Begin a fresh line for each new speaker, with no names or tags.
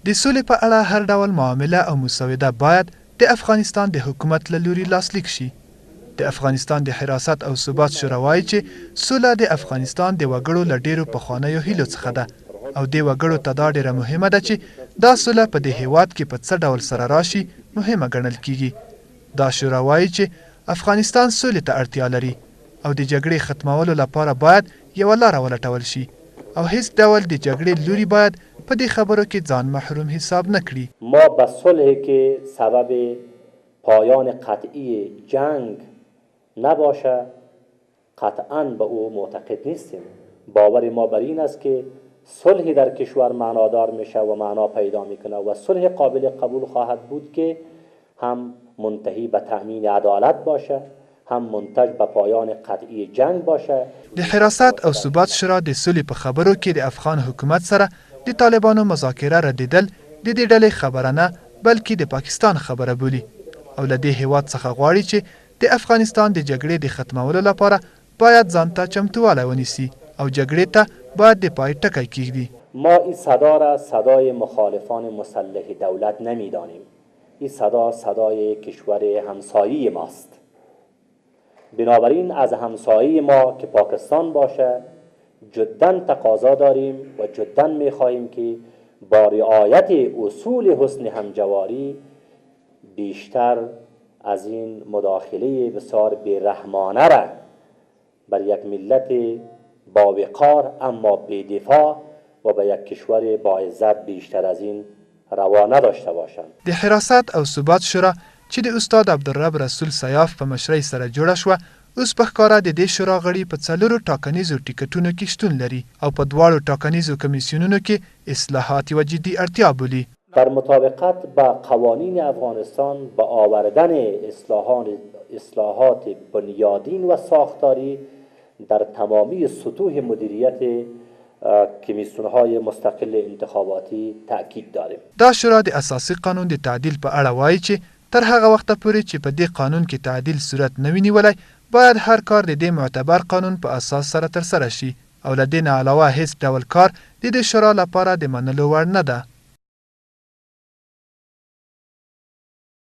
د سولې په اړه هر ډول معامله او مسوده باید د افغانستان د حکومت له لوري لاسلیک شي. د افغانستان د حراست او ثبات شورا وایي چې سوله د افغانستان د وګړو له ډېرو پخوانیو هیلو څخه ده او د وګړو ته دا ډېره مهمه ده چې دا سوله په دې هیواد کې په څه ډول سره راشي مهمه ګڼل کیږي. دا شورا وایي چې افغانستان سولې ته اړتیا لري او د جګړې ختمولو لپاره باید یوه لاره ولټول شي او هیڅ ډول د جګړې لوري باید په دې خبرو کې ځان محروم حساب نه کړي.
ما به صلحی که سبب پایان قطعی جنگ نباشه قطعا به او معتقد نیستیم. باور ما بر این است که صلحی در کشور معنادار میشه و معنا پیدا میکنه و صلح قابل قبول خواهد بود که هم منتهی به تأمین عدالت باشه هم منتج به پایان قطعی جنگ باشه.
د حراست او ثبات شورا د سولې په خبرو کې د افغان حکومت سره د طالبانو مذاکره ردیدل د دې ډلې خبره نه بلکې د پاکستان خبره بولي او له دې هیواد څخه غواړي چې د افغانستان د جګړې د ختمولو لپاره باید ځان ته چمتووالی ونیسي او جګړې ته باید د پای ټکی کیږدي.
ما این صدا را صدای مخالفان مسلح دولت نمیدانیم. این صدا صدای کشور همسایه ماست. بنابراین از همسایه ما که پاکستان باشه جدا تقاضا داریم و جدا میخواهیم که با رعایت اصول حسن همجواری بیشتر از این مداخله بسیار بیرحمانه را بر یک ملت با وقار اما بی‌دفاع و به یک کشور با عزت بیشتر از این روا نداشته باشند.
د حراست او ثبات شورا چې د استاد عبدالرب رسول سیاف په مشرۍ سره جوړه شوه اوس په ښکاره د دې شورا غړي په 4 ټاکنیزو ټیکټونو کې شتون لري او په 2 ټاکنیزو کمیسیونونو کې اصلاحات یوه جدي اړتیا بولي.
در مطابقت با قوانین افغانستان با آوردن اصلاحات بنیادین و ساختاری در تمامی سطوح مدیریت کمیسیون‌های مستقل انتخاباتی تأکید داریم.
دا شورا د اساسي قانون د تعدیل په اړه وایي چې تر هغه وخته پورې چې په دې قانون کې تعدیل صورت نه وي نیولی باید هر کار د دې معتبر قانون په اساس سره ترسره شي او له دې نه علاوه هیڅ ډول کار د دې شورا لپاره د منلو وړ نه ده.